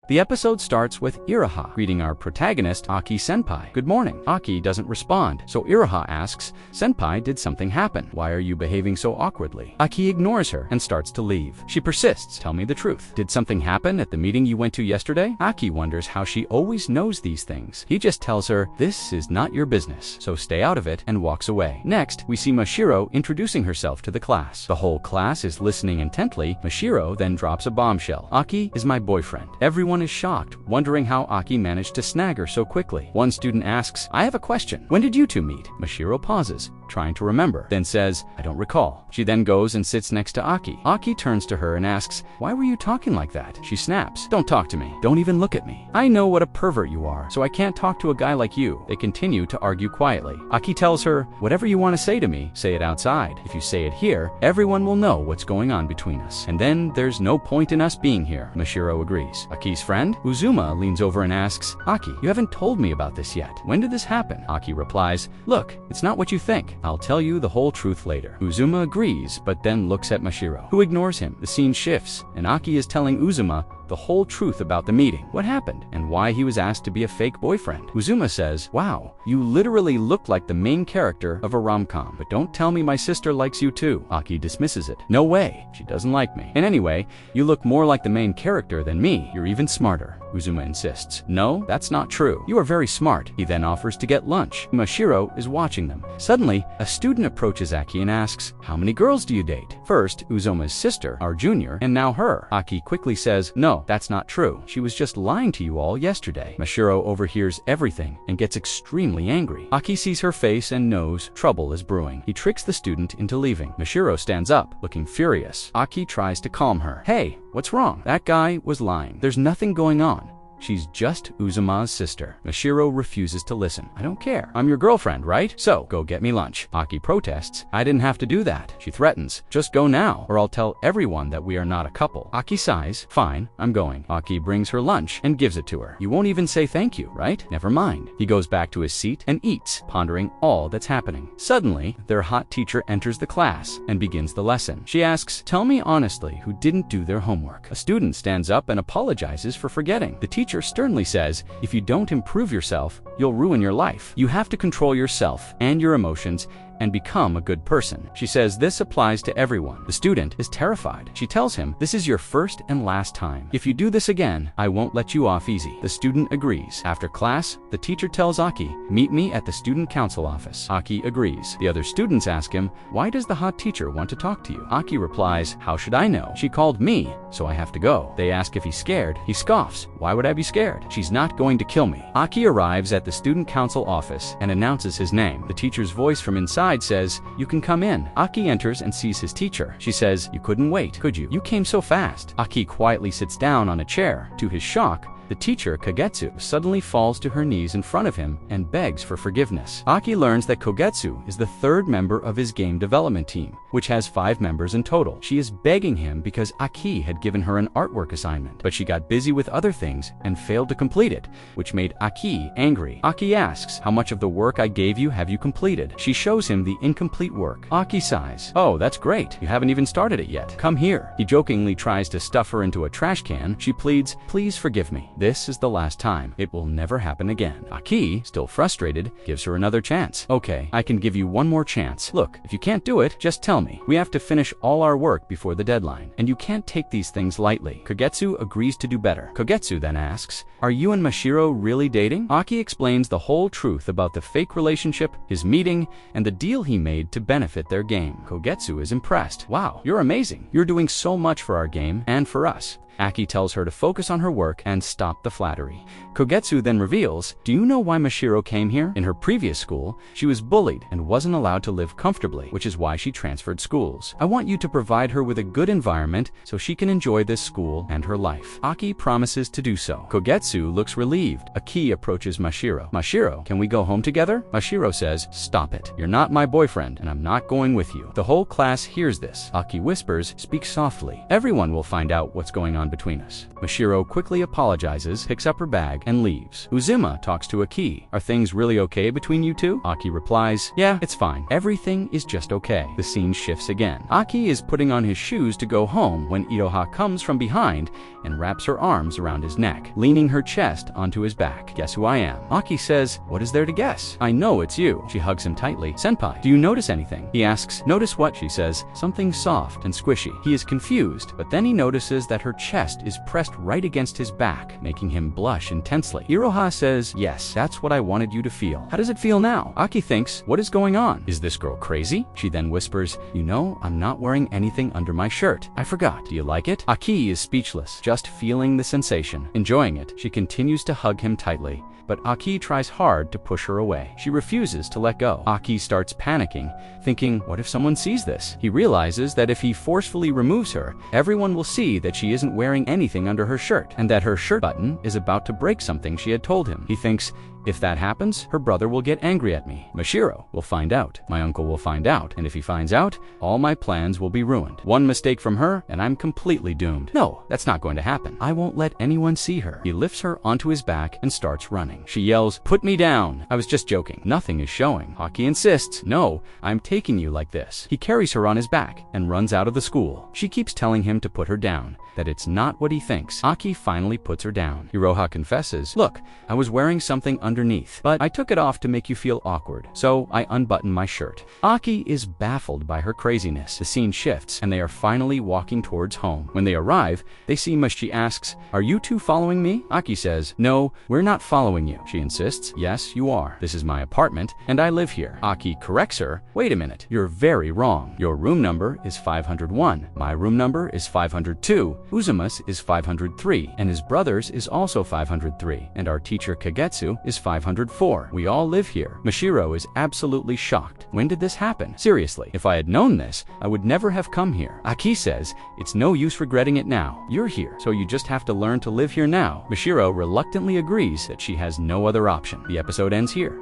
The episode starts with Iraha greeting our protagonist, Aki-senpai. Good morning. Aki doesn't respond, so Iraha asks, Senpai, did something happen? Why are you behaving so awkwardly? Aki ignores her and starts to leave. She persists. Tell me the truth. Did something happen at the meeting you went to yesterday? Aki wonders how she always knows these things. He just tells her, this is not your business, so stay out of it, and walks away. Next, we see Mashiro introducing herself to the class. The whole class is listening intently. Mashiro then drops a bombshell. Aki is my boyfriend. Everyone is shocked, wondering how Aki managed to snag her so quickly. One student asks, I have a question. When did you two meet? Mashiro pauses, trying to remember, then says, I don't recall. She then goes and sits next to Aki. Aki turns to her and asks, why were you talking like that? She snaps, don't talk to me. Don't even look at me. I know what a pervert you are, so I can't talk to a guy like you. They continue to argue quietly. Aki tells her, whatever you want to say to me, say it outside. If you say it here, everyone will know what's going on between us. And then there's no point in us being here. Mashiro agrees. Aki's friend, Uzuma, leans over and asks, Aki, you haven't told me about this yet. When did this happen? Aki replies, look, it's not what you think. I'll tell you the whole truth later. Uzuma agrees, but then looks at Mashiro, who ignores him. The scene shifts, and Aki is telling Uzuma the whole truth about the meeting, what happened, and why he was asked to be a fake boyfriend. Uzuma says, wow, you literally look like the main character of a rom-com, but don't tell me my sister likes you too. Aki dismisses it. No way, she doesn't like me. And anyway, you look more like the main character than me. You're even smarter. Uzuma insists. No, that's not true. You are very smart. He then offers to get lunch. Mashiro is watching them. Suddenly, a student approaches Aki and asks, how many girls do you date? First, Uzuma's sister, our junior, and now her. Aki quickly says, no, that's not true. She was just lying to you all yesterday. Mashiro overhears everything and gets extremely angry. Aki sees her face and knows trouble is brewing. He tricks the student into leaving. Mashiro stands up, looking furious. Aki tries to calm her. Hey, what's wrong? That guy was lying. There's nothing going on. She's just Uzuma's sister. Mashiro refuses to listen. I don't care. I'm your girlfriend, right? So, go get me lunch. Aki protests. I didn't have to do that. She threatens. Just go now, or I'll tell everyone that we are not a couple. Aki sighs. Fine, I'm going. Aki brings her lunch and gives it to her. You won't even say thank you, right? Never mind. He goes back to his seat and eats, pondering all that's happening. Suddenly, their hot teacher enters the class and begins the lesson. She asks, tell me honestly who didn't do their homework. A student stands up and apologizes for forgetting. The teacher sternly says, if you don't improve yourself, you'll ruin your life. You have to control yourself and your emotions and become a good person. She says this applies to everyone. The student is terrified. She tells him, this is your first and last time. If you do this again, I won't let you off easy. The student agrees. After class, the teacher tells Aki, meet me at the student council office. Aki agrees. The other students ask him, why does the hot teacher want to talk to you? Aki replies, how should I know? She called me, so I have to go. They ask if he's scared. He scoffs. Why would I be scared? She's not going to kill me. Aki arrives at the student council office and announces his name. The teacher's voice from inside says, you can come in. Aki enters and sees his teacher. She says, you couldn't wait, could you? You came so fast. Aki quietly sits down on a chair. To his shock, the teacher, Kogetsu, suddenly falls to her knees in front of him and begs for forgiveness. Aki learns that Kogetsu is the third member of his game development team, which has 5 members in total. She is begging him because Aki had given her an artwork assignment, but she got busy with other things and failed to complete it, which made Aki angry. Aki asks, how much of the work I gave you have you completed? She shows him the incomplete work. Aki sighs. Oh, that's great. You haven't even started it yet. Come here. He jokingly tries to stuff her into a trash can. She pleads, please forgive me. This is the last time. It will never happen again. Aki, still frustrated, gives her another chance. Okay, I can give you one more chance. Look, if you can't do it, just tell me. We have to finish all our work before the deadline, and you can't take these things lightly. Kogetsu agrees to do better. Kogetsu then asks, are you and Mashiro really dating? Aki explains the whole truth about the fake relationship, his meeting, and the deal he made to benefit their game. Kogetsu is impressed. Wow, you're amazing. You're doing so much for our game and for us. Aki tells her to focus on her work and stop the flattery. Kogetsu then reveals, do you know why Mashiro came here? In her previous school, she was bullied and wasn't allowed to live comfortably, which is why she transferred schools. I want you to provide her with a good environment so she can enjoy this school and her life. Aki promises to do so. Kogetsu looks relieved. Aki approaches Mashiro. Mashiro, can we go home together? Mashiro says, stop it. You're not my boyfriend, and I'm not going with you. The whole class hears this. Aki whispers, speak softly. Everyone will find out what's going on on between us. Mashiro quickly apologizes, picks up her bag, and leaves. Uzuma talks to Aki. Are things really okay between you two? Aki replies, yeah, it's fine. Everything is just okay. The scene shifts again. Aki is putting on his shoes to go home when Iroha comes from behind and wraps her arms around his neck, leaning her chest onto his back. Guess who I am? Aki says, what is there to guess? I know it's you. She hugs him tightly. Senpai, do you notice anything? He asks, notice what? She says, something soft and squishy. He is confused, but then he notices that her chest is pressed right against his back, making him blush intensely. Iroha says, yes, that's what I wanted you to feel. How does it feel now? Aki thinks, what is going on? Is this girl crazy? She then whispers, you know, I'm not wearing anything under my shirt. I forgot. Do you like it? Aki is speechless, just feeling the sensation. Enjoying it, she continues to hug him tightly, but Aki tries hard to push her away. She refuses to let go. Aki starts panicking, thinking, what if someone sees this? He realizes that if he forcefully removes her, everyone will see that she isn't wearing anything under her shirt, and that her shirt button is about to break something she had told him. He thinks, if that happens, her brother will get angry at me. Mashiro will find out. My uncle will find out. And if he finds out, all my plans will be ruined. One mistake from her, and I'm completely doomed. No, that's not going to happen. I won't let anyone see her. He lifts her onto his back and starts running. She yells, put me down. I was just joking. Nothing is showing. Aki insists, no, I'm taking you like this. He carries her on his back and runs out of the school. She keeps telling him to put her down, that it's not what he thinks. Aki finally puts her down. Iroha confesses, look, I was wearing something underneath, but I took it off to make you feel awkward, so I unbuttoned my shirt. Aki is baffled by her craziness. The scene shifts, and they are finally walking towards home. When they arrive, they see She asks, are you two following me? Aki says, no, we're not following you. She insists, yes, you are. This is my apartment, and I live here. Aki corrects her, wait a minute, you're very wrong. Your room number is 501. My room number is 502. Uzuma's is 503, and his brother's is also 503, and our teacher Kagetsu is 504. We all live here. Mashiro is absolutely shocked. When did this happen? Seriously, if I had known this, I would never have come here. Aki says, it's no use regretting it now. You're here, so you just have to learn to live here now. Mashiro reluctantly agrees that she has no other option. The episode ends here.